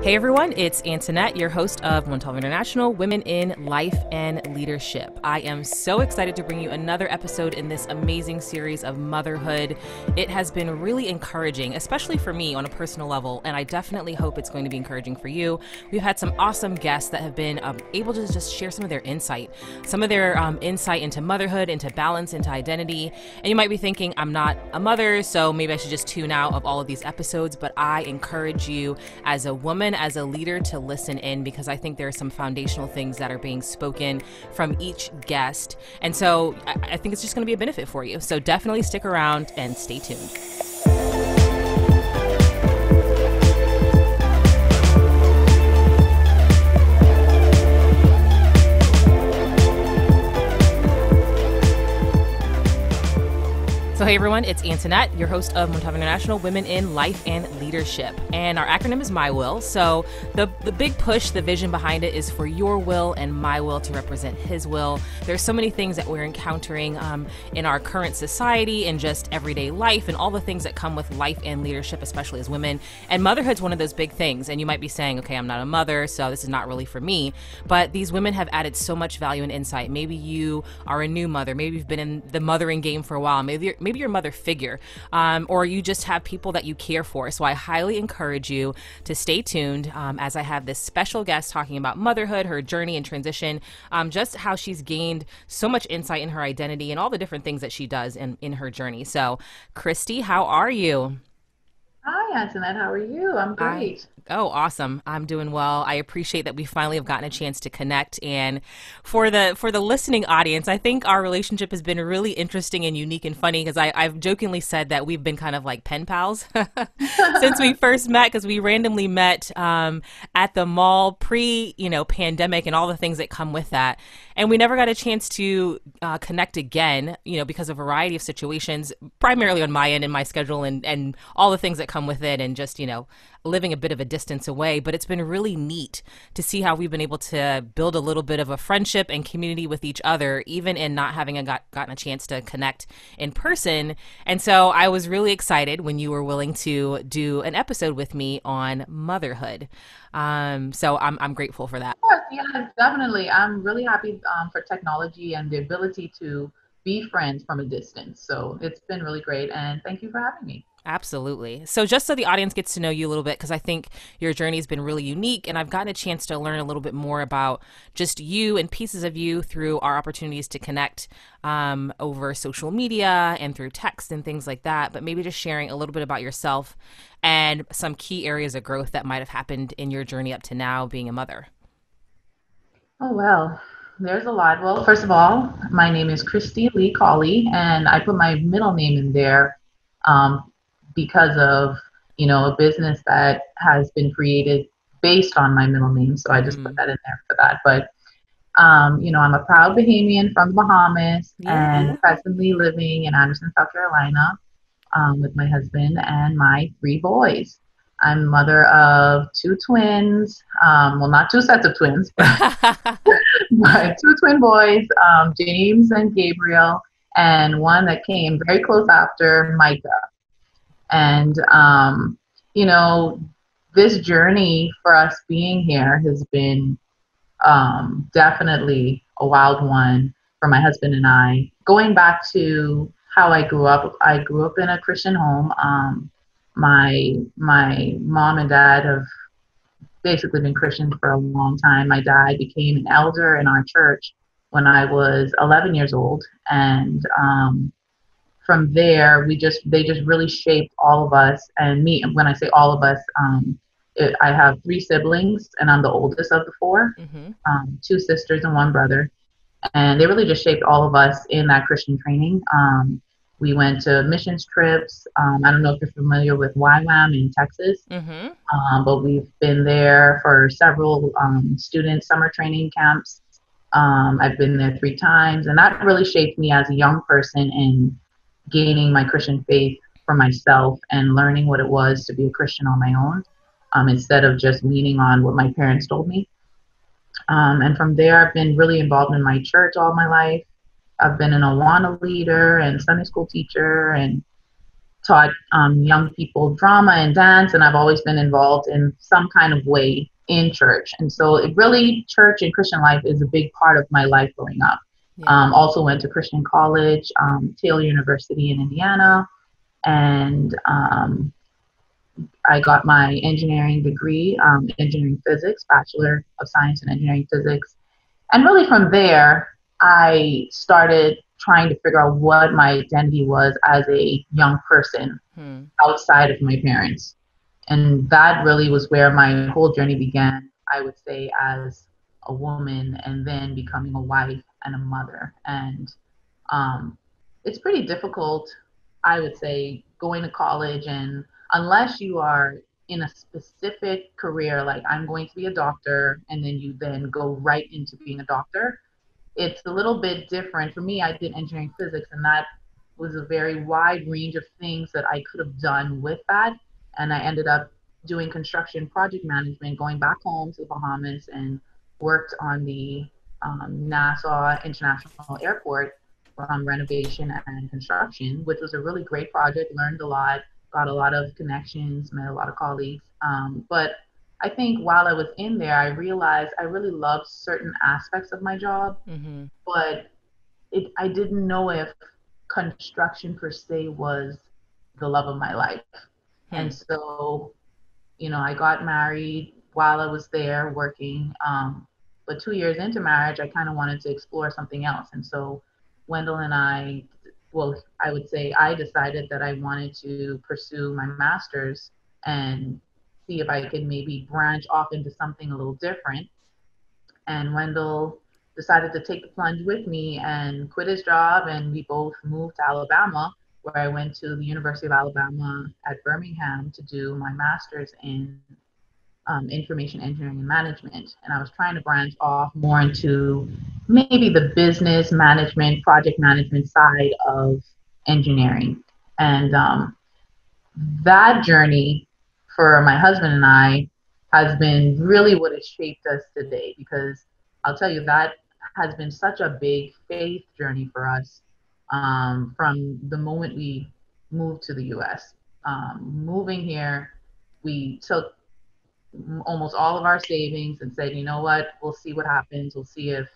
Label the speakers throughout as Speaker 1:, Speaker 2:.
Speaker 1: Hey everyone, it's Antoinette, your host of Montalvo International, Women in Life and Leadership. I am so excited to bring you another episode in this amazing series of motherhood. It has been really encouraging, especially for me on a personal level, and I definitely hope it's going to be encouraging for you. We've had some awesome guests that have been able to just share some of their insight into motherhood, into balance, into identity. And you might be thinking, I'm not a mother, so maybe I should just tune out of all of these episodes, but I encourage you as a woman, as a leader, to listen in, because I think there are some foundational things that are being spoken from each guest. And so I think it's just going to be a benefit for you. So definitely stick around and stay tuned. So hey everyone, it's Antoinette, your host of Montalvo International, Women in Life and Leadership. And our acronym is MyWill. So the big push, the vision behind it is for your will and my will to represent his will. There's so many things that we're encountering in our current society and just everyday life and all the things that come with life and leadership, especially as women. And motherhood's one of those big things. And you might be saying, okay, I'm not a mother, so this is not really for me. But these women have added so much value and insight. Maybe you are a new mother. Maybe you've been in the mothering game for a while. Maybe you're a mother figure, or you just have people that you care for. So I highly encourage you to stay tuned as I have this special guest talking about motherhood, her journey and transition, just how she's gained so much insight in her identity and all the different things that she does in her journey. So Kristi, how are you?
Speaker 2: Hi, Antoinette. How are you? I'm great.
Speaker 1: Oh, awesome. I'm doing well. I appreciate that we finally have gotten a chance to connect. And for the listening audience, I think our relationship has been really interesting and unique and funny, because I've jokingly said that we've been kind of like pen pals since we first met, because we randomly met at the mall pandemic and all the things that come with that. And we never got a chance to connect again, because of a variety of situations, primarily on my end and my schedule and all the things that come with it, and just, living a bit of a distance away. But it's been really neat to see how we've been able to build a little bit of a friendship and community with each other, even in not having gotten a chance to connect in person. And so I was really excited when you were willing to do an episode with me on motherhood. So I'm grateful for that.
Speaker 2: Of course, yeah, definitely. I'm really happy for technology and the ability to be friends from a distance. So it's been really great. And thank you for having me.
Speaker 1: Absolutely. So just so the audience gets to know you a little bit, because I think your journey has been really unique, and I've gotten a chance to learn a little bit more about just you and pieces of you through our opportunities to connect over social media and through text and things like that. But maybe just sharing a little bit about yourself and some key areas of growth that might have happened in your journey up to now being a mother.
Speaker 2: Oh, well, there's a lot. Well, first of all, my name is Kristi Lee Collie, and I put my middle name in there um, because of, a business that has been created based on my middle name. So I just put that in there for that. But, I'm a proud Bahamian from the Bahamas and presently living in Anderson, South Carolina, with my husband and my 3 boys. I'm mother of 2 twins, well, not 2 sets of twins, but 2 twin boys, James and Gabriel, and one that came very close after, Micah. And, this journey for us being here has been definitely a wild one for my husband and I. Going back to how I grew up in a Christian home. My mom and dad have basically been Christians for a long time. My dad became an elder in our church when I was 11 years old, and from there they just really shaped all of us and me. And when I say all of us, I have 3 siblings, and I'm the oldest of the 4, 2 sisters and 1 brother, and they really just shaped all of us in that Christian training. We went to missions trips. I don't know if you're familiar with YWAM in Texas, but we've been there for several student summer training camps. I've been there 3 times, and that really shaped me as a young person in gaining my Christian faith for myself and learning what it was to be a Christian on my own, instead of just leaning on what my parents told me. And from there, I've been really involved in my church all my life. I've been an Awana leader and Sunday school teacher, and taught young people drama and dance, and I've always been involved in some kind of way in church. And so it really, church and Christian life is a big part of my life growing up.
Speaker 1: Yeah.
Speaker 2: Also went to Christian college, Taylor University in Indiana, and I got my engineering degree, engineering physics, Bachelor of Science in Engineering Physics. And really from there, I started trying to figure out what my identity was as a young person outside of my parents. And that really was where my whole journey began, I would say, as a woman, and then becoming a wife and a mother. And it's pretty difficult, I would say, going to college, and unless you are in a specific career, like I'm going to be a doctor, and then you then go right into being a doctor, it's a little bit different. For me, I did engineering physics, and that was a very wide range of things that I could have done with that. And I ended up doing construction project management, going back home to the Bahamas, and worked on the Nassau International Airport renovation and construction, which was a really great project. Learned a lot, got a lot of connections, met a lot of colleagues. But I think while I was in there, I realized I really loved certain aspects of my job, but I didn't know if construction per se was the love of my life. And so, I got married while I was there working. But 2 years into marriage, I kind of wanted to explore something else. And so Wendell and I, well, I would say I decided that I wanted to pursue my master's and see if I could maybe branch off into something a little different. And Wendell decided to take the plunge with me and quit his job, and we both moved to Alabama, where I went to the University of Alabama at Birmingham to do my master's in information engineering and management. And I was trying to branch off more into maybe the business management, project management side of engineering. And that journey for my husband and I has been really what has shaped us today, because I'll tell you, that has been such a big faith journey for us from the moment we moved to the US. Moving here, we took almost all of our savings and said, you know what, we'll see what happens. We'll see if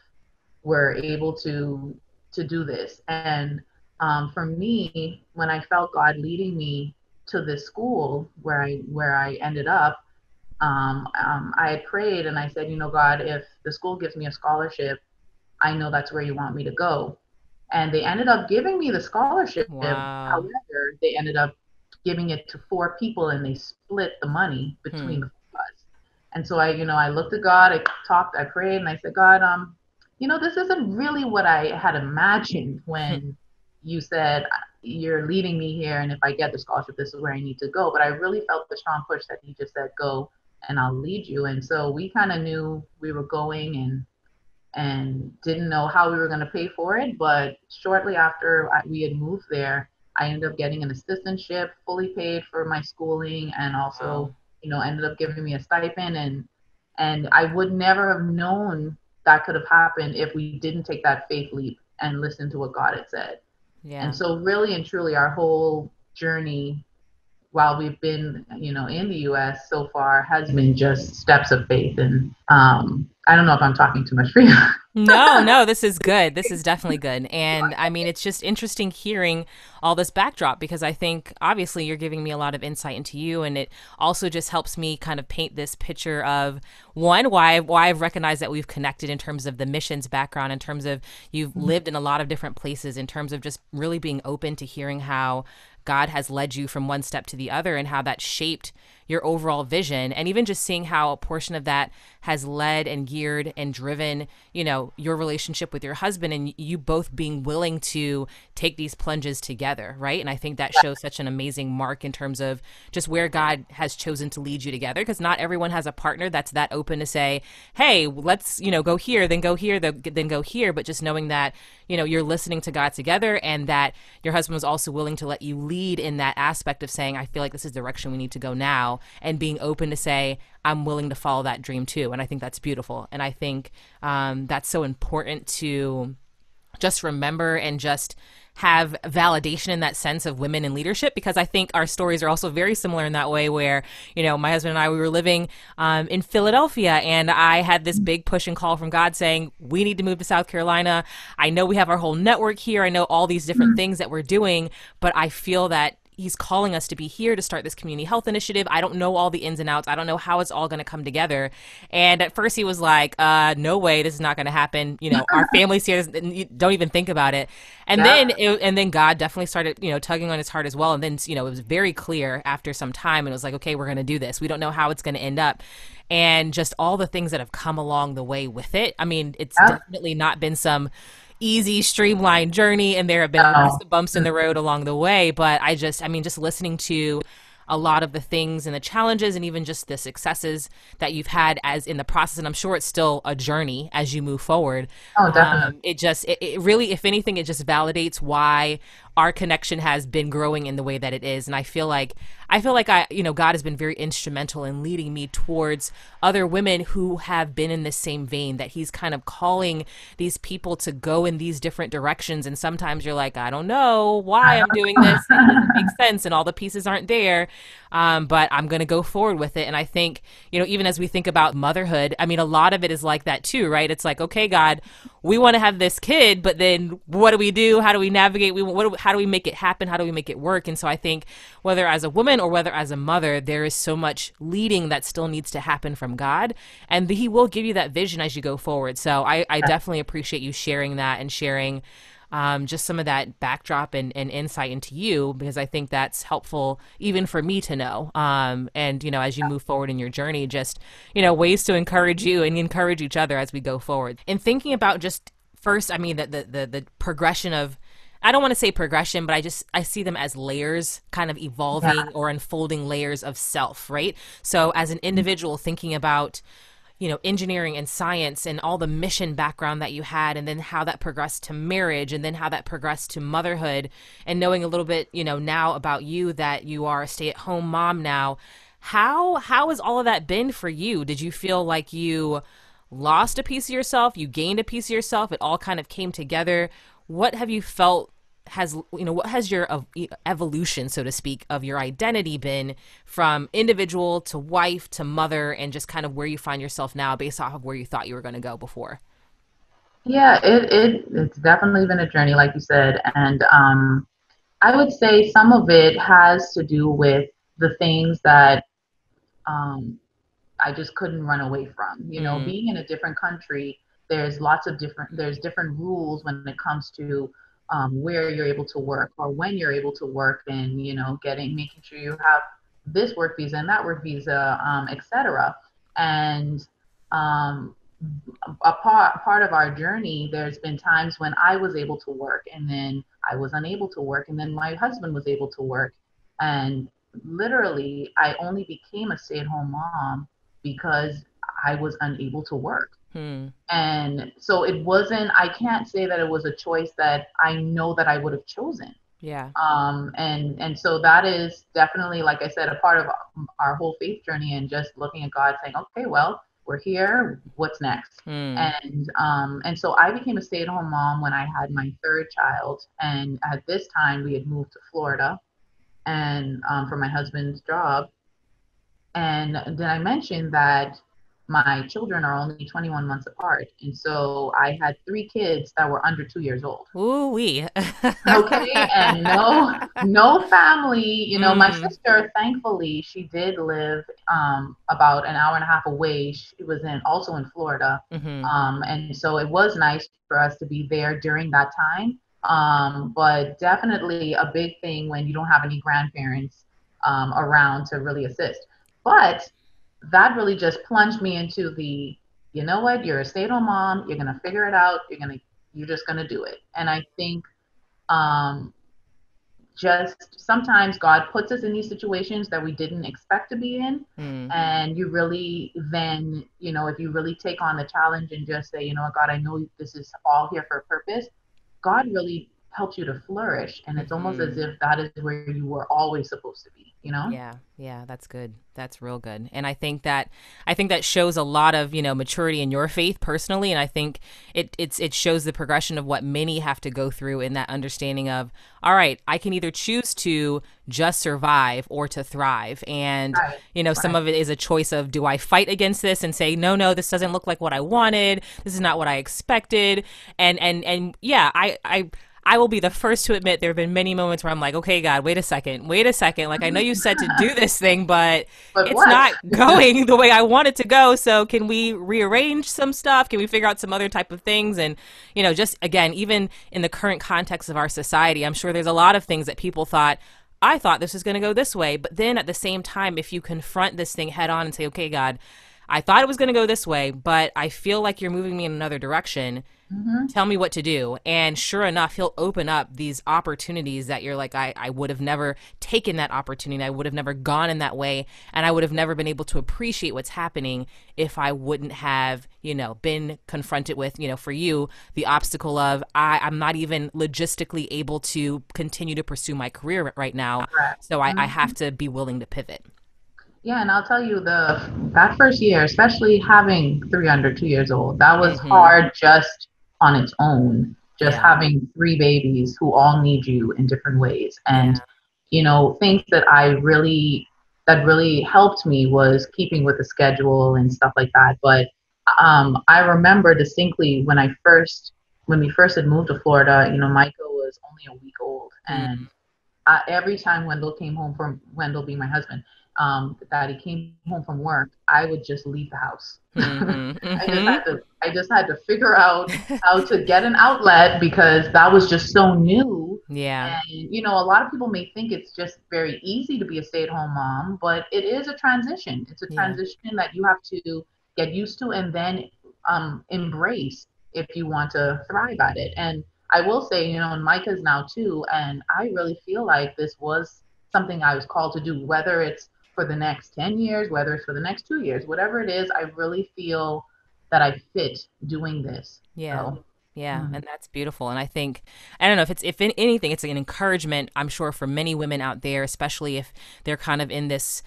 Speaker 2: we're able to do this. And for me, when I felt God leading me to this school where I ended up, I had prayed and I said, God, if the school gives me a scholarship, I know that's where you want me to go. And they ended up giving me the scholarship.
Speaker 1: Wow.
Speaker 2: However, they ended up giving it to 4 people, and they split the money between the 4 of us. And so I looked at God, I prayed, and I said, God, this isn't really what I had imagined when you said you're leading me here, and if I get the scholarship, this is where I need to go. But I really felt the strong push that he just said, go, and I'll lead you. And so we kind of knew we were going, and didn't know how we were going to pay for it. But shortly after we had moved there, I ended up getting an assistantship, fully paid for my schooling, and also, ended up giving me a stipend. And I would never have known that could have happened if we didn't take that faith leap and listen to what God had said.
Speaker 1: Yeah.
Speaker 2: And so really and truly, our whole journey while we've been, in the US so far has been just steps of faith. And I don't know if I'm talking too much for you.
Speaker 1: No, this is good. This is definitely good. And I mean, it's just interesting hearing all this backdrop, because I think obviously you're giving me a lot of insight into you. And it also just helps me kind of paint this picture of, one, why I've recognized that we've connected in terms of the missions background, in terms of you've lived in a lot of different places, in terms of just really being open to hearing how God has led you from one step to the other and how that shaped your overall vision. And even just seeing how a portion of that has led and geared and driven, your relationship with your husband, and you both being willing to take these plunges together, right? And I think that shows such an amazing mark in terms of just where God has chosen to lead you together, because not everyone has a partner that's that open to say, hey, let's, go here, then go here, then go here. But just knowing that, you're listening to God together, and that your husband was also willing to let you lead in that aspect of saying, I feel like this is the direction we need to go now, and being open to say, I'm willing to follow that dream too. And I think that's beautiful. And I think that's so important to just remember, and just have validation in that sense of women in leadership, because I think our stories are also very similar in that way where, my husband and I, we were living in Philadelphia, and I had this big push and call from God saying, we need to move to South Carolina. I know we have our whole network here. I know all these different things that we're doing, but I feel that he's calling us to be here to start this community health initiative. I don't know all the ins and outs. I don't know how it's all going to come together. And at first he was like, no way, this is not going to happen. Our family's here. Don't even think about it. And then God definitely started, tugging on his heart as well. And then, it was very clear after some time, and it was like, okay, we're going to do this. We don't know how it's going to end up. And just all the things that have come along the way with it. I mean, it's definitely not been some easy, streamlined journey, and there have been lots of bumps in the road along the way. But just listening to a lot of the things and the challenges and even just the successes that you've had as in the process, and I'm sure it's still a journey as you move forward.
Speaker 2: Oh, definitely.
Speaker 1: It really, if anything, it just validates why our connection has been growing in the way that it is. And I feel like God has been very instrumental in leading me towards other women who have been in the same vein, that he's kind of calling these people to go in these different directions. And sometimes you're like, I don't know why I'm doing this. It doesn't make sense and all the pieces aren't there. But I'm going to go forward with it. And I think, even as we think about motherhood, I mean, a lot of it is like that too, right? It's like, okay, God, we want to have this kid, but then what do we do? How do we navigate? How do we make it happen? How do we make it work? And so I think whether as a woman or whether as a mother, there is so much leading that still needs to happen from God. And he will give you that vision as you go forward. So I definitely appreciate you sharing that and sharing just some of that backdrop and insight into you, because I think that's helpful even for me to know. And, as you move forward in your journey, just, ways to encourage you and encourage each other as we go forward. And thinking about just first, I mean, the progression of, I don't want to say progression, but I see them as layers, kind of evolving or unfolding layers of self, right? So as an individual thinking about, engineering and science and all the mission background that you had, and then how that progressed to marriage, and then how that progressed to motherhood, and knowing a little bit, now about you, that you are a stay-at-home mom now. How has all of that been for you? Did you feel like you lost a piece of yourself? You gained a piece of yourself? It all kind of came together. What have you felt what has your evolution, so to speak, of your identity been from individual to wife to mother, and just kind of where you find yourself now based off of where you thought you were going to go before?
Speaker 2: Yeah, it's definitely been a journey, like you said. And I would say some of it has to do with the things that I just couldn't run away from. Being in a different country, there's different rules when it comes to where you're able to work or when you're able to work, and making sure you have this work visa and that work visa, etc. And a part of our journey, there's been times when I was able to work and then I was unable to work, and then my husband was able to work, and literally I only became a stay-at-home mom because I was unable to work. And so I can't say that it was a choice that I know that I would have chosen.
Speaker 1: Yeah.
Speaker 2: And so that is definitely, like I said, a part of our whole faith journey, and just looking at God saying, okay, well, we're here, what's next? And so I became a stay-at-home mom when I had my third child. And at this time we had moved to Florida, and for my husband's job. And then I mentioned that my children are only 21 months apart. And so I had 3 kids that were under 2 years old.
Speaker 1: Ooh-wee.
Speaker 2: Okay. And no family. My sister, thankfully, she did live about an hour and a half away. She was also in Florida. And so it was nice for us to be there during that time. But definitely a big thing when you don't have any grandparents around to really assist. But that really just plunged me into you know what, you're a stay-at-home mom, you're going to figure it out, you're just going to do it. And I think just sometimes God puts us in these situations that we didn't expect to be in. And you really then, if you really take on the challenge and just say, God, I know this is all here for a purpose, God really helps you to flourish. And it's almost as if that is where you were always supposed to be. you know?
Speaker 1: Yeah, yeah, that's good. That's real good. And I think that shows a lot of, maturity in your faith personally. And I think it shows the progression of what many have to go through in that understanding of, all right, I can either choose to just survive or to thrive. And,
Speaker 2: Right,
Speaker 1: some
Speaker 2: right.
Speaker 1: of it is a choice of, do I fight against this and say, no, no, this doesn't look like what I wanted. This is not what I expected. And yeah, I will be the first to admit there have been many moments where I'm like, okay, God, wait a second, wait a second. Like, I know you said to do this thing, but
Speaker 2: But
Speaker 1: it's
Speaker 2: what?
Speaker 1: not going the way I want it to go. So can we rearrange some stuff? Can we figure out some other type of things? And, just again, even in the current context of our society, I'm sure there's a lot of things that people thought, I thought this was going to go this way. But then at the same time, if you confront this thing head on and say, okay, God, I thought it was going to go this way, but I feel like you're moving me in another direction.
Speaker 2: Hmm.
Speaker 1: Tell me what to do. And sure enough, he'll open up these opportunities that you're like, I would have never taken that opportunity. I would have never gone in that way. And I would have never been able to appreciate what's happening if I wouldn't have, been confronted with, for you, the obstacle of I'm not even logistically able to continue to pursue my career right now.
Speaker 2: Correct.
Speaker 1: So I
Speaker 2: Mhm.
Speaker 1: have to be willing to pivot.
Speaker 2: Yeah, and I'll tell you that first year, especially having three under 2 years old, that was
Speaker 1: Mm-hmm.
Speaker 2: hard just on its own. Just
Speaker 1: Yeah.
Speaker 2: having three babies who all need you in different ways, and
Speaker 1: Yeah.
Speaker 2: things that really helped me was keeping with the schedule and stuff like that. But I remember distinctly when we first had moved to Florida. Micah was only a week old, and
Speaker 1: Mm-hmm.
Speaker 2: every time Wendell being my husband, that he came home from work, I would just leave the house.
Speaker 1: Mm-hmm.
Speaker 2: I just had to figure out how to get an outlet because that was just so new.
Speaker 1: Yeah.
Speaker 2: And a lot of people may think it's just very easy to be a stay-at-home mom, but it is a transition. It's a
Speaker 1: Yeah.
Speaker 2: transition that you have to get used to and then embrace if you want to thrive at it. And I will say, and Micah's now too, and I really feel like this was something I was called to do, whether it's for the next 10 years, whether it's for the next 2 years, whatever it is, I really feel that I fit doing this.
Speaker 1: Yeah.
Speaker 2: So,
Speaker 1: Yeah,
Speaker 2: mm,
Speaker 1: and that's beautiful. And I don't know if in anything, it's an encouragement, I'm sure, for many women out there, especially if they're kind of in this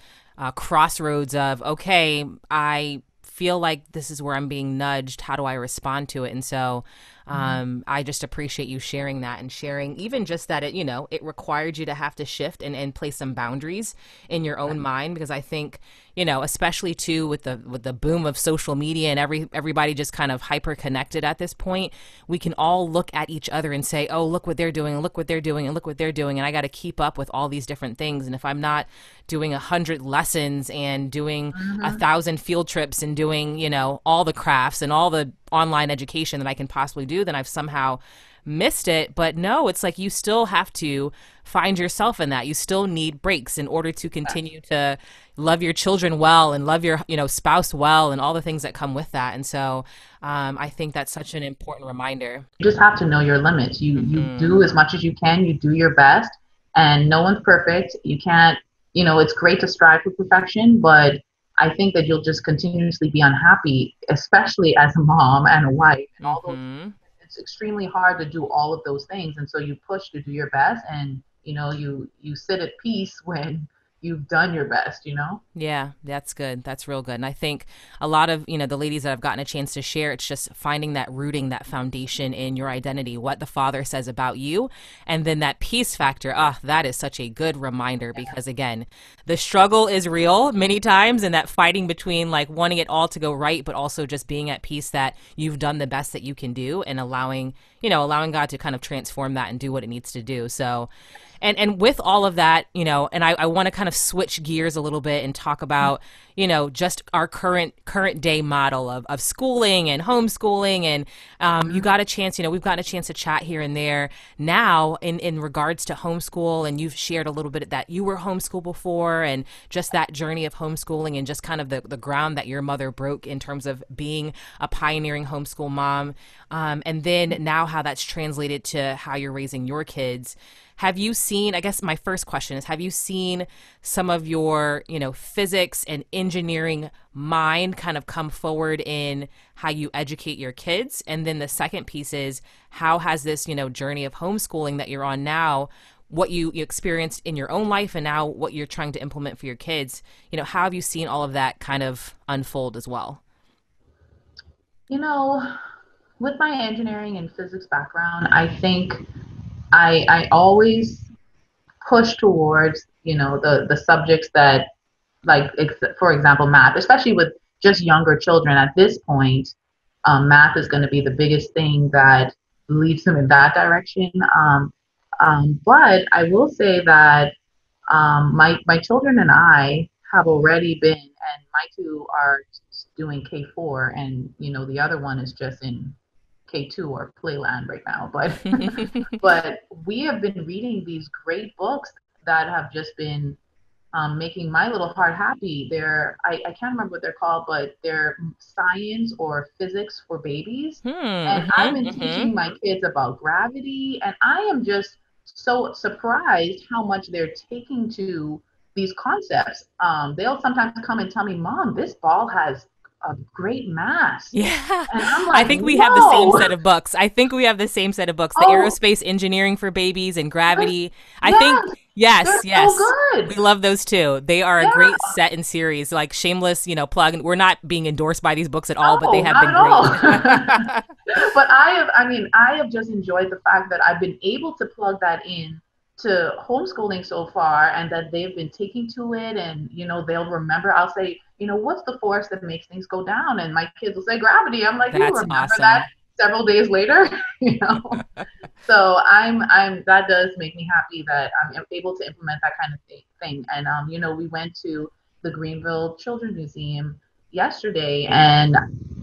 Speaker 1: crossroads of, okay, I feel like this is where I'm being nudged. How do I respond to it? And so
Speaker 2: mhm,
Speaker 1: I just appreciate you sharing that and sharing even just that it required you to have to shift and place some boundaries in your own mind, because I think, especially too with the boom of social media and everybody just kind of hyper connected at this point, we can all look at each other and say, oh, look what they're doing, and look what they're doing, and look what they're doing. And I got to keep up with all these different things. And if I'm not doing 100 lessons and doing a
Speaker 2: mhm,
Speaker 1: thousand field trips and doing, all the crafts and all the online education that I can possibly do, then I've somehow missed it. But no, it's like you still have to find yourself in that. You still need breaks in order to continue to love your children well and love your, spouse well and all the things that come with that. And so I think that's such an important reminder.
Speaker 2: you just have to know your limits. You
Speaker 1: Hmm.
Speaker 2: do as much as you can. You do your best, and no one's perfect. You can't. It's great to strive for perfection, but I think that you'll just continuously be unhappy, especially as a mom and a wife and all those.
Speaker 1: Hmm.
Speaker 2: It's extremely hard to do all of those things, and so you push to do your best, and you sit at peace when you've done your best.
Speaker 1: Yeah, that's good. That's real good. And I think a lot of, the ladies that I've gotten a chance to share, it's just finding that rooting, that foundation in your identity, what the father says about you. And then that peace factor. Ah, that is such a good reminder because again, the struggle is real many times, and that fighting between like wanting it all to go right, but also just being at peace that you've done the best that you can do and allowing God to kind of transform that and do what it needs to do. So, and with all of that, and I want to kind of switch gears a little bit and talk about, just our current day model of schooling and homeschooling. And you got a chance, we've gotten a chance to chat here and there now in regards to homeschool. And you've shared a little bit that you were homeschooled before and just that journey of homeschooling and just kind of the ground that your mother broke in terms of being a pioneering homeschool mom. And then now how that's translated to how you're raising your kids. Have you seen, I guess my first question is, have you seen some of your, physics and engineering mind kind of come forward in how you educate your kids? And then the second piece is, how has this, journey of homeschooling that you're on now, what you experienced in your own life and now what you're trying to implement for your kids, how have you seen all of that kind of unfold as well?
Speaker 2: You know, with my engineering and physics background, I think I always push towards, the subjects that, like, for example, math, especially with just younger children at this point. Math is going to be the biggest thing that leads them in that direction. But I will say that my children and I have already been, and my two are doing K4, and the other one is just in K2 or Playland right now. But but we have been reading these great books that have just been making my little heart happy. I can't remember what they're called, but they're science or physics for babies. And I've been teaching my kids about gravity, and I am just so surprised how much they're taking to these concepts. They'll sometimes come and tell me, Mom, this ball has a great mass.
Speaker 1: Yeah.
Speaker 2: And I'm
Speaker 1: I
Speaker 2: like,
Speaker 1: think we have the same
Speaker 2: whoa.
Speaker 1: set of books. I think we have the same set of books, the
Speaker 2: Oh,
Speaker 1: aerospace engineering for babies and
Speaker 2: yes,
Speaker 1: gravity. I think,
Speaker 2: yes,
Speaker 1: yes,
Speaker 2: they're so
Speaker 1: yes. We
Speaker 2: good.
Speaker 1: love those too. They are a
Speaker 2: Yeah.
Speaker 1: great set and series, like shameless, plug. And we're not being endorsed by these books at all, but they
Speaker 2: No,
Speaker 1: have
Speaker 2: not
Speaker 1: been
Speaker 2: at
Speaker 1: great.
Speaker 2: all. But I have just enjoyed the fact that I've been able to plug that in to homeschooling so far, and that they've been taking to it, and they'll remember. I'll say, what's the force that makes things go down? And my kids will say gravity. I'm like, you
Speaker 1: That's
Speaker 2: remember that
Speaker 1: awesome.
Speaker 2: several days later, you know. So I'm that does make me happy that I'm able to implement that kind of thing. And we went to the Greenville Children's Museum yesterday, and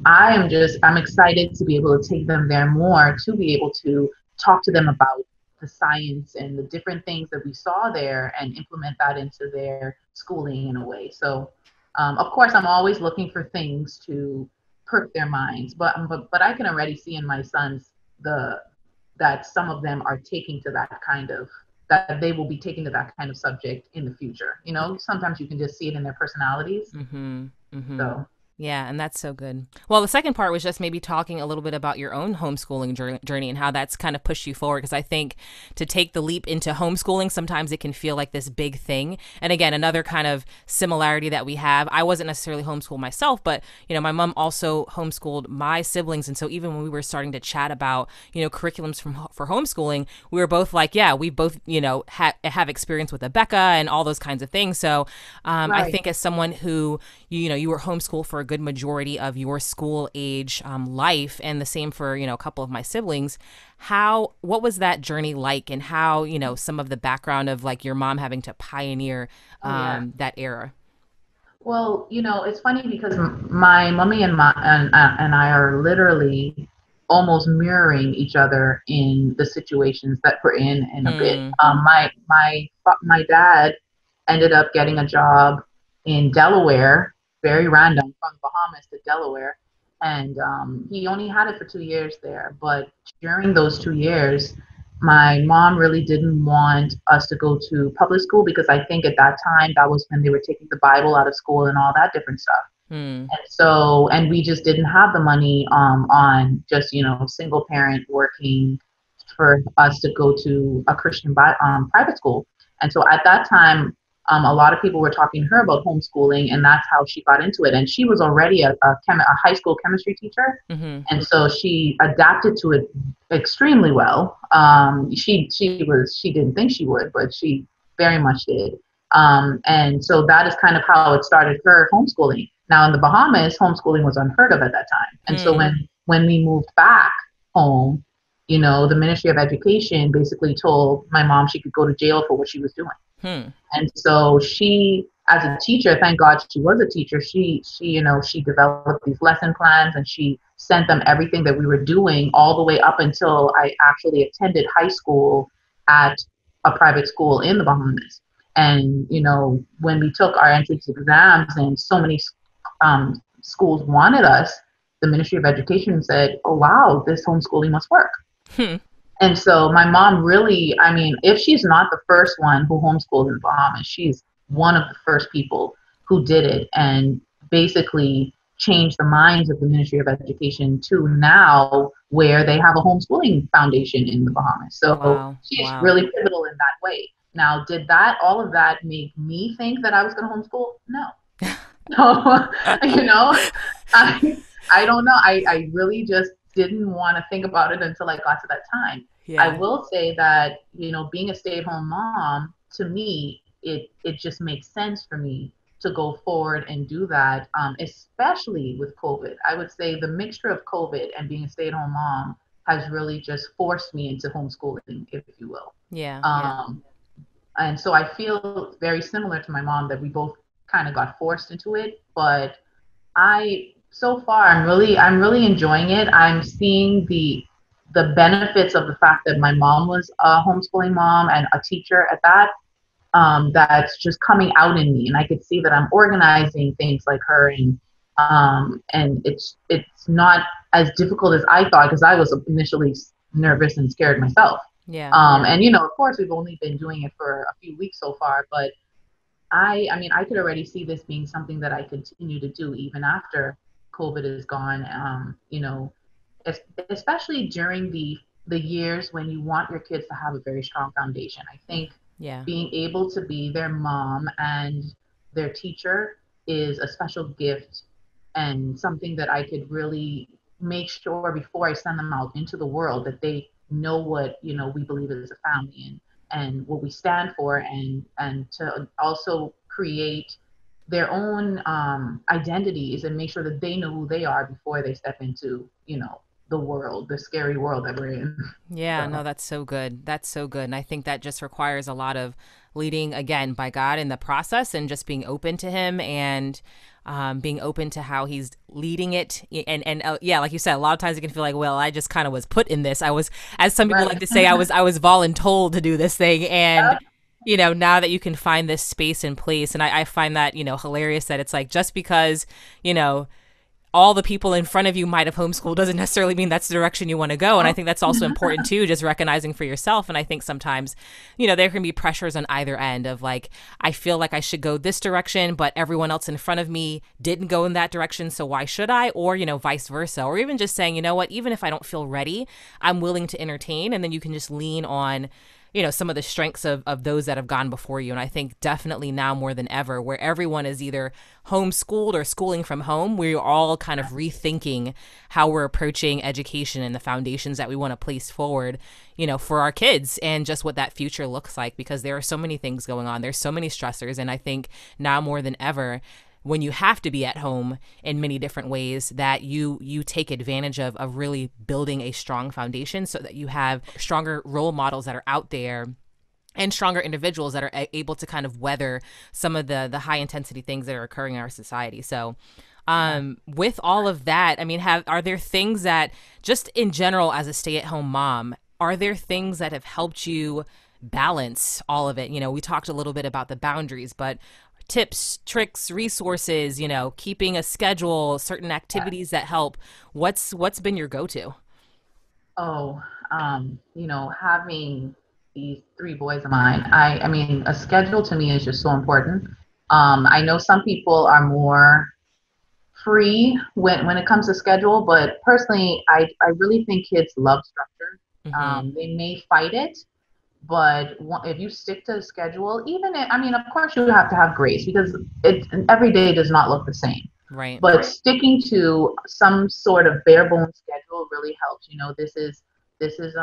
Speaker 2: I'm excited to be able to take them there more, to be able to talk to them about the science and the different things that we saw there and implement that into their schooling in a way. So of course I'm always looking for things to perk their minds, but I can already see in my sons the that some of them are taking to that kind of that they will be taking to that kind of subject in the future. Sometimes you can just see it in their personalities.
Speaker 1: Mm-hmm. Mm-hmm.
Speaker 2: So
Speaker 1: Yeah, and that's so good. Well, the second part was just maybe talking a little bit about your own homeschooling journey and how that's kind of pushed you forward. Because I think to take the leap into homeschooling, sometimes it can feel like this big thing. And again, another kind of similarity that we have, I wasn't necessarily homeschooled myself, but, my mom also homeschooled my siblings. And so even when we were starting to chat about, curriculums for homeschooling, we were both like, yeah, we both, have experience with Abeka and all those kinds of things. So I
Speaker 2: right.
Speaker 1: think as someone who, you were homeschooled for a good majority of your school age life, and the same for a couple of my siblings, what was that journey like, and how some of the background of like your mom having to pioneer
Speaker 2: Oh yeah.
Speaker 1: that era?
Speaker 2: Well, it's funny because my mommy and I are literally almost mirroring each other in the situations that we're in a bit.
Speaker 1: Hmm.
Speaker 2: My dad ended up getting a job in Delaware, very random, from Bahamas to Delaware, and he only had it for 2 years there. But during those 2 years, my mom really didn't want us to go to public school, because I think at that time that was when they were taking the Bible out of school and all that different stuff.
Speaker 1: Hmm.
Speaker 2: And so, and we just didn't have the money on just, single parent working for us to go to a Christian private school. And so at that time, a lot of people were talking to her about homeschooling, and that's how she got into it. And she was already a high school chemistry teacher,
Speaker 1: Mm-hmm.
Speaker 2: and so she adapted to it extremely well. She didn't think she would, but she very much did. And so that is kind of how it started her homeschooling. Now in the Bahamas, homeschooling was unheard of at that time, and so
Speaker 1: Hmm.
Speaker 2: when we moved back home, the Ministry of Education basically told my mom she could go to jail for what she was doing.
Speaker 1: Hmm.
Speaker 2: And so she, as a teacher, thank God she was a teacher, she developed these lesson plans, and she sent them everything that we were doing all the way up until I actually attended high school at a private school in the Bahamas. And, when we took our entrance exams and so many schools wanted us, the Ministry of Education said, oh, wow, this homeschooling must work.
Speaker 1: Hmm.
Speaker 2: And so my mom really, I mean, if she's not the first one who homeschooled in the Bahamas, she's one of the first people who did it, and basically changed the minds of the Ministry of Education to now where they have a homeschooling foundation in the Bahamas. So
Speaker 1: Wow.
Speaker 2: she's
Speaker 1: Wow.
Speaker 2: really pivotal in that way. Now, did that all of that make me think that I was going to homeschool? No. So, you know, I I don't know. I really just didn't want to think about it until I got to that time. I
Speaker 1: Yeah.
Speaker 2: will say that, being a stay-at-home mom, to me, it just makes sense for me to go forward and do that, especially with COVID. I would say the mixture of COVID and being a stay-at-home mom has really just forced me into homeschooling, if you will.
Speaker 1: Yeah. Yeah.
Speaker 2: Um, and so I feel very similar to my mom that we both kind of got forced into it, but so far I'm really enjoying it. I'm seeing the benefits of the fact that my mom was a homeschooling mom and a teacher at that. That's just coming out in me, and I could see that I'm organizing things like her, and it's not as difficult as I thought, because I was initially nervous and scared myself.
Speaker 1: Yeah.
Speaker 2: And of course, we've only been doing it for a few weeks so far, but I mean, I could already see this being something that I continue to do even after COVID is gone. Especially during the years when you want your kids to have a very strong foundation. I think
Speaker 1: Yeah.
Speaker 2: being able to be their mom and their teacher is a special gift, and something that I could really make sure before I send them out into the world that they know what we believe as a family, and what we stand for, and to also create their own identities and make sure that they know who they are before they step into the world, the scary world that we're in.
Speaker 1: Yeah, no,
Speaker 2: So
Speaker 1: that's so good. That's so good. And I think that just requires a lot of leading again by God in the process, and just being open to Him, and being open to how He's leading it. And yeah, like you said, a lot of times you can feel like, well, I just kind of was put in this. I was, as some people like
Speaker 2: right.
Speaker 1: to say, I was voluntold to do this thing. And now that you can find this space and place, and I find that hilarious that it's like, just because you know all the people in front of you might have homeschooled doesn't necessarily mean that's the direction you want to go. And I think that's also important too, just recognizing for yourself. And I think sometimes, there can be pressures on either end of like, I feel like I should go this direction, but everyone else in front of me didn't go in that direction. So why should I? Or, vice versa. Or even just saying, you know what, even if I don't feel ready, I'm willing to entertain. And then you can just lean on some of the strengths of those that have gone before you. And I think definitely now more than ever, where everyone is either homeschooled or schooling from home, we're all kind of rethinking how we're approaching education and the foundations that we want to place forward, for our kids, and just what that future looks like, because there are so many things going on. There's so many stressors. And I think now more than ever, when you have to be at home in many different ways, that you take advantage of really building a strong foundation, so that you have stronger role models that are out there, and stronger individuals that are able to kind of weather some of the high intensity things that are occurring in our society. So
Speaker 2: Yeah.
Speaker 1: with all of that, I mean, are there things that, just in general as a stay-at-home mom, are there things that have helped you balance all of it? We talked a little bit about the boundaries, but tips, tricks, resources, keeping a schedule, certain activities that help. What's been your go-to?
Speaker 2: Oh, having these three boys of mine, I mean, a schedule to me is just so important. I know some people are more free when it comes to schedule, but personally, I really think kids love structure.
Speaker 1: Mm-hmm.
Speaker 2: They may fight it, but if you stick to a schedule, I mean, of course, you have to have grace, because every day does not look the same.
Speaker 1: Right.
Speaker 2: But sticking to some sort of bare bones schedule really helps. This is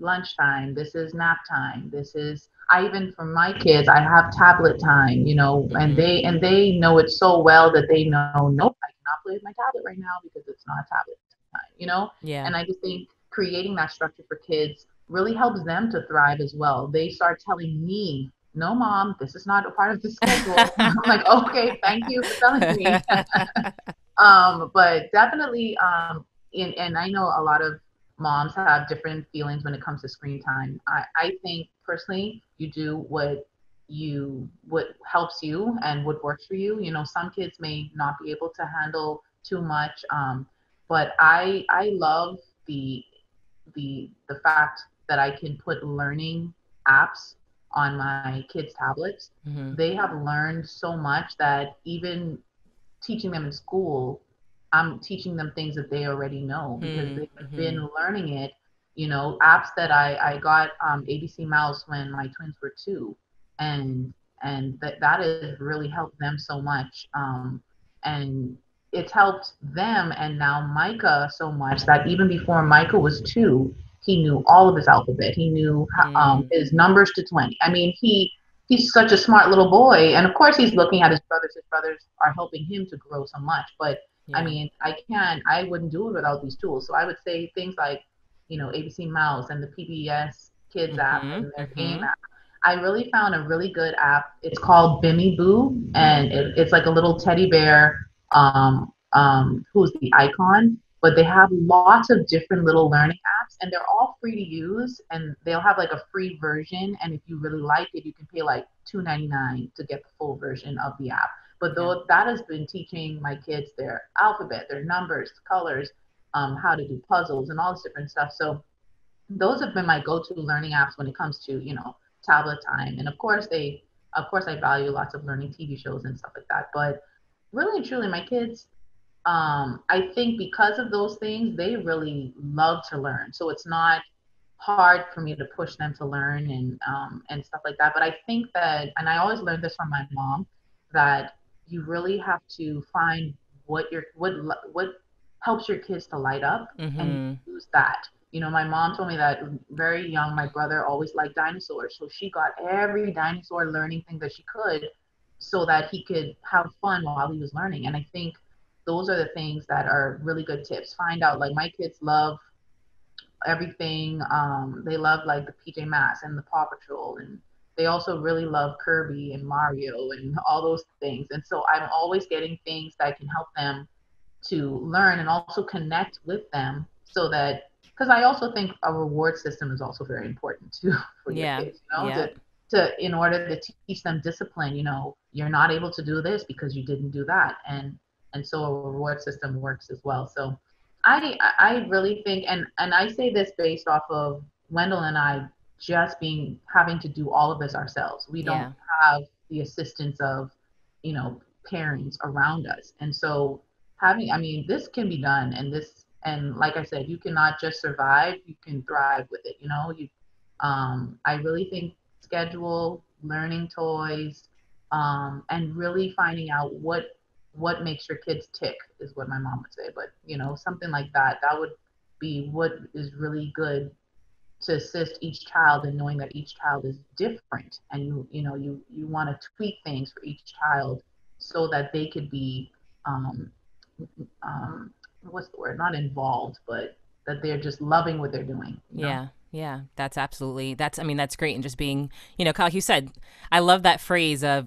Speaker 2: lunchtime. This is nap time. This is I even for my kids, I have tablet time. And
Speaker 1: Mm-hmm.
Speaker 2: they know it so well that they know, nope, I cannot play with my tablet right now because it's not tablet time.
Speaker 1: Yeah.
Speaker 2: And I just think creating that structure for kids really helps them to thrive as well. They start telling me, no, mom, this is not a part of the schedule. I'm like, okay, thank you for telling me. But definitely, and I know a lot of moms have different feelings when it comes to screen time. I think personally, you do what helps you and what works for you. Some kids may not be able to handle too much, but I love the the fact that I can put learning apps on my kids' tablets.
Speaker 1: Mm-hmm.
Speaker 2: They have learned so much that even teaching them in school, I'm teaching them things that they already know because they've
Speaker 1: Mm-hmm.
Speaker 2: been learning it. Apps that I got ABC Mouse when my twins were 2, and that has really helped them so much. And it's helped them and now Micah so much that even before Micah was 2, he knew all of his alphabet. He knew
Speaker 1: Mm.
Speaker 2: his numbers to 20. I mean, he's such a smart little boy, and of course he's looking at his brothers. His brothers are helping him to grow so much, but I
Speaker 1: Yeah.
Speaker 2: mean, I wouldn't do it without these tools. So I would say things like, ABC Mouse and the PBS Kids app
Speaker 1: Mm-hmm.
Speaker 2: and their game
Speaker 1: Mm-hmm.
Speaker 2: app. I really found a really good app. It's called Bimmy Boo, and it's like a little teddy bear who's the icon. But they have lots of different little learning apps, and they're all free to use. And they'll have like a free version, and if you really like it, you can pay like $2.99 to get the full version of the app. But
Speaker 1: Yeah.
Speaker 2: though that has been teaching my kids their alphabet, their numbers, colors, how to do puzzles, and all this different stuff. So those have been my go-to learning apps when it comes to tablet time. And of course, I value lots of learning TV shows and stuff like that. But really and truly, my kids, I think because of those things, they really love to learn. So it's not hard for me to push them to learn and stuff like that. But I think that, and I always learned this from my mom, that you really have to find what helps your kids to light up, and
Speaker 1: Mm-hmm.
Speaker 2: use that. My mom told me that very young, my brother always liked dinosaurs, so she got every dinosaur learning thing that she could, so that he could have fun while he was learning. And I think those are the things that are really good tips. Find out, like, my kids love everything. They love like the PJ Masks and the Paw Patrol, and they also really love Kirby and Mario and all those things. And so I'm always getting things that can help them to learn and also connect with them, so that, because I also think a reward system is also very important too for your
Speaker 1: Yeah.
Speaker 2: kids,
Speaker 1: Yep.
Speaker 2: to in order to teach them discipline. You're not able to do this because you didn't do that, and so a reward system works as well. So I really think, and I say this based off of Wendell and I just being having to do all of this ourselves. We don't
Speaker 1: Yeah.
Speaker 2: have the assistance of, parents around us. And so I mean, this can be done, and like I said, you cannot just survive, you can thrive with it. I really think schedule, learning toys, and really finding out what makes your kids tick is what my mom would say. But something like that would be what is really good to assist each child in knowing that each child is different, and you want to tweak things for each child so that they could be um, what's the word, not involved, but that they're just loving what they're doing.
Speaker 1: Yeah. Yeah, that's absolutely, I mean, that's great. And just being, like you said, I love that phrase of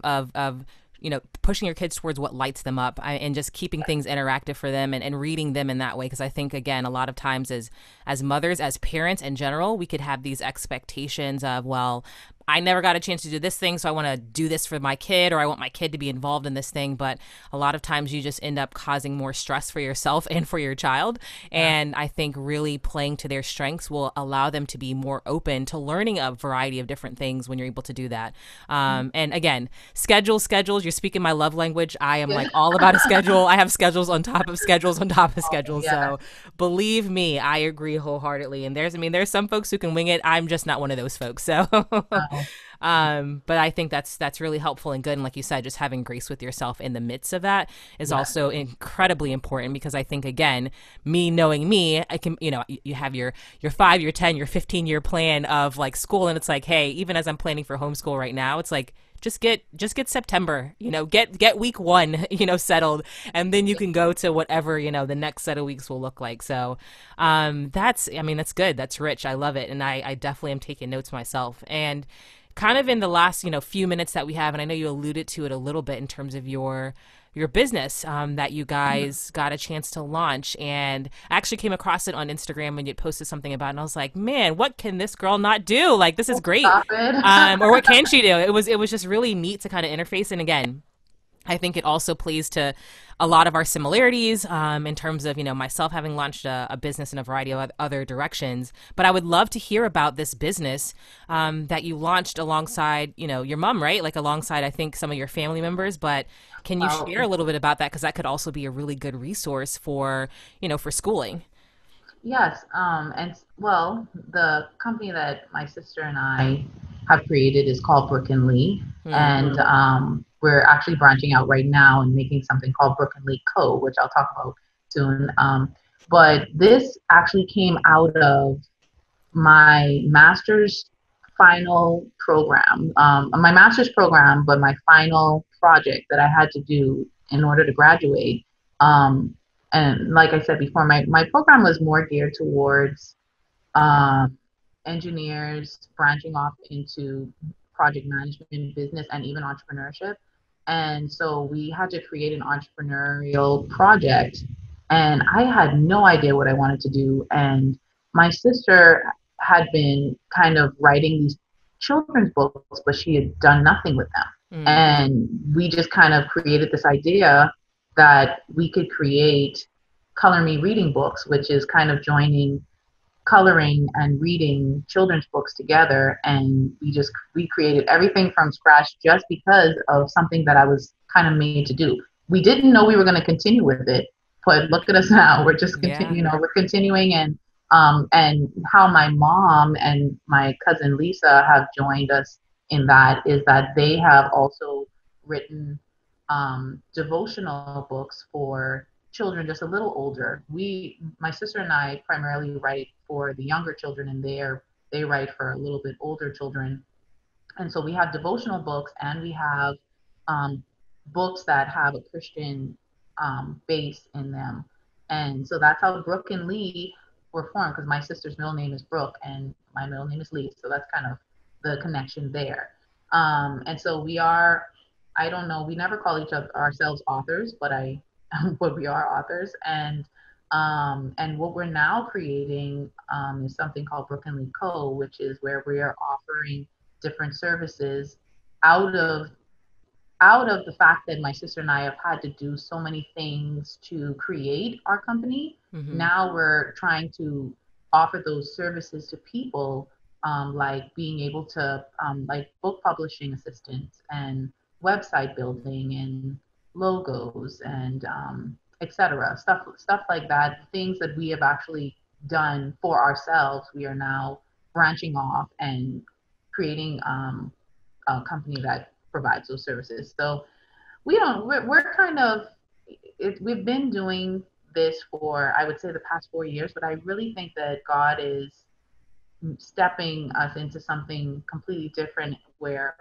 Speaker 1: pushing your kids towards what lights them up, and just keeping things interactive for them, and reading them in that way. Because I think, again, a lot of times as mothers, as parents in general, we could have these expectations of, well, I never got a chance to do this thing, so I want to do this for my kid, or I want my kid to be involved in this thing. But a lot of times you just end up causing more stress for yourself and for your child.
Speaker 2: Yeah.
Speaker 1: And I think really playing to their strengths will allow them to be more open to learning a variety of different things when you're able to do that. And again, schedules, you're speaking my love language. I am
Speaker 2: Yeah.
Speaker 1: like all about a schedule. I have schedules on top of schedules on top of schedules.
Speaker 2: Yeah.
Speaker 1: So believe me, I agree wholeheartedly. And there's some folks who can wing it. I'm just not one of those folks. So
Speaker 2: No.
Speaker 1: but I think that's really helpful and good. And like you said, just having grace with yourself in the midst of that is
Speaker 2: Yeah.
Speaker 1: also incredibly important, because I think, again, me knowing me, I can, you have your 5, your 10, your 15-year plan of like school, and it's like, hey, even as I'm planning for homeschool right now, it's like, just get September, get week 1, settled, and then you can go to whatever, the next set of weeks will look like. So, that's good. That's rich. I love it. And I definitely am taking notes myself. And kind of in the last, few minutes that we have, and I know you alluded to it a little bit in terms of your business, that you guys got a chance to launch. And I actually came across it on Instagram when you posted something about it, and I was like, man, what can this girl not do? Like, this is great.
Speaker 2: Stop it.
Speaker 1: Or what can she do? It was just really neat to kind of interface. And again, I think it also plays to a lot of our similarities in terms of, myself having launched a business in a variety of other directions. But I would love to hear about this business that you launched alongside, your mom, right? Like alongside, I think, some of your family members. But can you
Speaker 2: Well,
Speaker 1: share a little bit about that? Because that could also be a really good resource for, for schooling.
Speaker 2: yes, well, the company that my sister and I have created is called Brooke and Lee,
Speaker 1: Mm.
Speaker 2: and we're actually branching out right now and making something called Brooke and Lee Co., which I'll talk about soon. But this actually came out of my master's final program, my master's program, but my final project that I had to do in order to graduate. Um, and like I said before, my program was more geared towards um, engineers branching off into project management, business, and even entrepreneurship. And so we had to create an entrepreneurial project. And I had no idea what I wanted to do. And my sister had been kind of writing these children's books, but she had done nothing with them.
Speaker 1: Mm.
Speaker 2: And we just kind of created this idea that we could create Color Me reading books, which is kind of joining coloring and reading children's books together, and we created everything from scratch just because of something that I was kind of made to do. We didn't know we were going to continue with it, but look at us now. We're just
Speaker 1: Yeah.
Speaker 2: we're continuing. And how my mom and my cousin Lisa have joined us in that is that they have also written devotional books for children just a little older. My sister and I primarily write for the younger children, and they write for a little bit older children. And so we have devotional books, and we have um, books that have a Christian base in them. And so that's how Brooke and Lee were formed, because my sister's middle name is Brooke and my middle name is Lee. So that's kind of the connection there. And so we are, I don't know, we never call each other ourselves authors, but we are authors. And what we're now creating is something called Brooke and Lee Co., which is where we are offering different services out of the fact that my sister and I have had to do so many things to create our company.
Speaker 1: Mm-hmm.
Speaker 2: Now we're trying to offer those services to people, like being able to, like book publishing assistance and website building and logos and etc. Stuff like that. Things that we have actually done for ourselves. We are now branching off and creating a company that provides those services. So we're kind of we've been doing this for, I would say, the past 4 years, but I really think that God is stepping us into something completely different where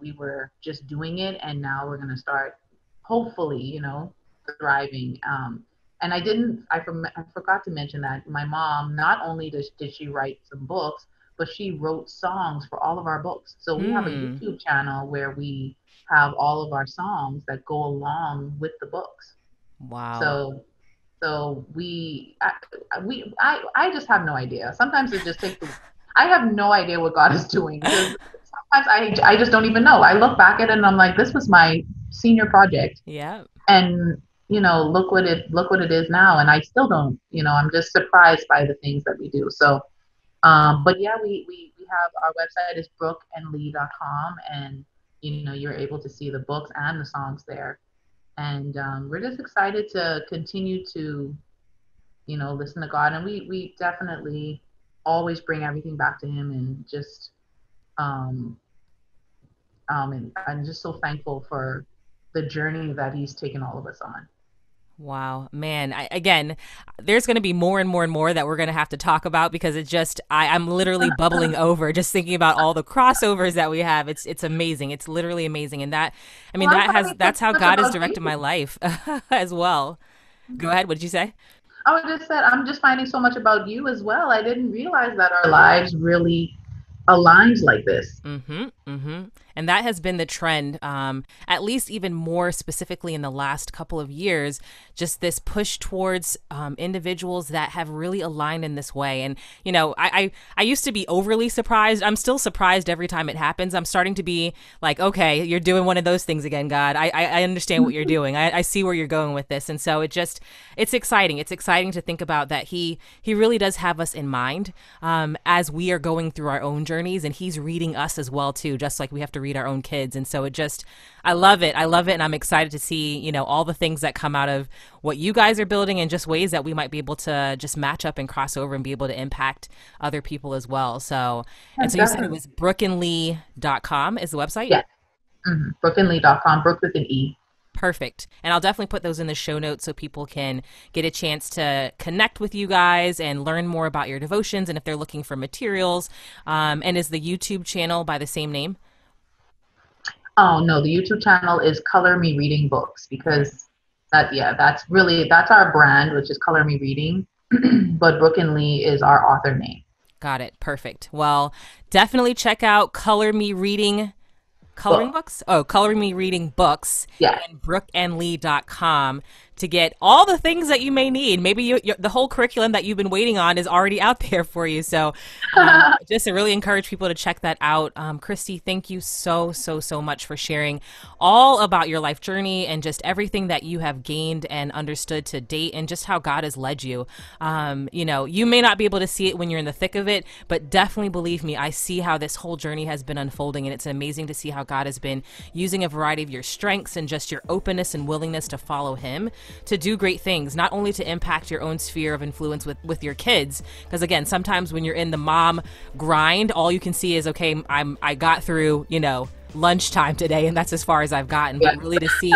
Speaker 2: we were just doing it, and now we're going to start, hopefully, thriving. And I forgot to mention that my mom, not only did she write some books, but she wrote songs for all of our books. So we have a
Speaker 1: Hmm.
Speaker 2: YouTube channel where we have all of our songs that go along with the books.
Speaker 1: Wow.
Speaker 2: So I just have no idea. Sometimes it just takes. I have no idea what God is doing, because sometimes I just don't even know. I look back at it and I'm like, this was my senior project,
Speaker 1: Yeah.
Speaker 2: and look what it is now, and I still don't. I'm just surprised by the things that we do. So, but yeah, we have, our website is brookandlee.com, and you're able to see the books and the songs there. And we're just excited to continue to listen to God, and we definitely always bring everything back to Him, and just um and I'm just so thankful for the journey that He's taken all of us on.
Speaker 1: Wow, man. Again, there's going to be more and more and more that we're going to have to talk about because I'm literally bubbling over just thinking about all the crossovers that we have. It's amazing. It's literally amazing. And
Speaker 2: Well, I'm finding so
Speaker 1: that's how
Speaker 2: much
Speaker 1: God has
Speaker 2: about
Speaker 1: directed my
Speaker 2: you.
Speaker 1: life as well. Go ahead. What did you say?
Speaker 2: I just said I'm just finding so much about you as well. I didn't realize that our lives really aligns like this.
Speaker 1: Mm-hmm. And that has been the trend, at least even more specifically in the last couple of years, just this push towards individuals that have really aligned in this way. And, you know, I used to be overly surprised. I'm still surprised every time it happens. I'm starting to be like, okay, you're doing one of those things again, God. I understand what you're doing. I see where you're going with this. And so it's exciting. It's exciting to think about that he really does have us in mind as we are going through our own journeys, and he's reading us as well, too, just like we have to read our own kids. And so I love it. And I'm excited to see, you know, all the things that come out of what you guys are building, and just ways that we might be able to just match up and cross over and be able to impact other people as well. So, and so you said it was brookeandlee.com is the website?
Speaker 2: Yeah. Brookeandlee.com, Brooke with an E.
Speaker 1: Perfect. And I'll definitely put those in the show notes so people can get a chance to connect with you guys and learn more about your devotions, and if they're looking for materials. And is the YouTube channel by the same name?
Speaker 2: Oh, no, the YouTube channel is Color Me Reading Books, because that's our brand, which is Color Me Reading. But Brooke and Lee is our author name.
Speaker 1: Got it. Perfect. Well, definitely check out Color Me Reading Coloring Books? Oh, Color Me Reading Books.
Speaker 2: Yeah.
Speaker 1: And brookeandlee.com to get all the things that you may need. Maybe the whole curriculum that you've been waiting on is already out there for you. So just to really encourage people to check that out. Kristi, thank you so much for sharing all about your life journey and just everything that you have gained and understood to date, and just how God has led you. You know, you may not be able to see it when you're in the thick of it, but definitely believe me, I see how this whole journey has been unfolding, and it's amazing to see how God has been using a variety of your strengths and just your openness and willingness to follow him to do great things, not only to impact your own sphere of influence with your kids. Because again, sometimes when you're in the mom grind, all you can see is, okay, I got through, you know, lunchtime today, and that's as far as I've gotten. But really to see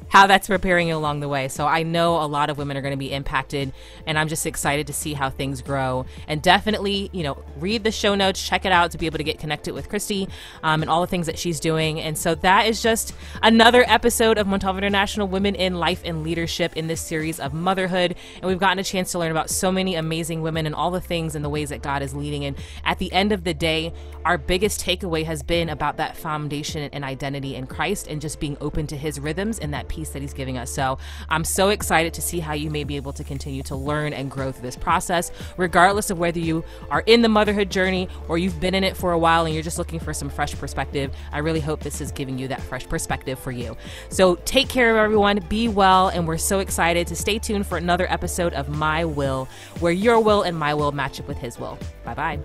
Speaker 1: how that's preparing you along the way. So I know a lot of women are going to be impacted, and I'm just excited to see how things grow. And definitely, you know, read the show notes, check it out to be able to get connected with Kristi and all the things that she's doing. And so that is just another episode of Montalvo International Women in Life and Leadership in this series of motherhood. And we've gotten a chance to learn about so many amazing women and all the things and the ways that God is leading. And at the end of the day, our biggest takeaway has been about that foundation and identity in Christ, and just being open to his rhythms and that peace that he's giving us. So I'm so excited to see how you may be able to continue to learn and grow through this process, regardless of whether you are in the motherhood journey or you've been in it for a while and you're just looking for some fresh perspective. I really hope this is giving you that fresh perspective for you. So take care of everyone, be well, and we're so excited to stay tuned for another episode of My Will, where your will and my will match up with his will. Bye-bye.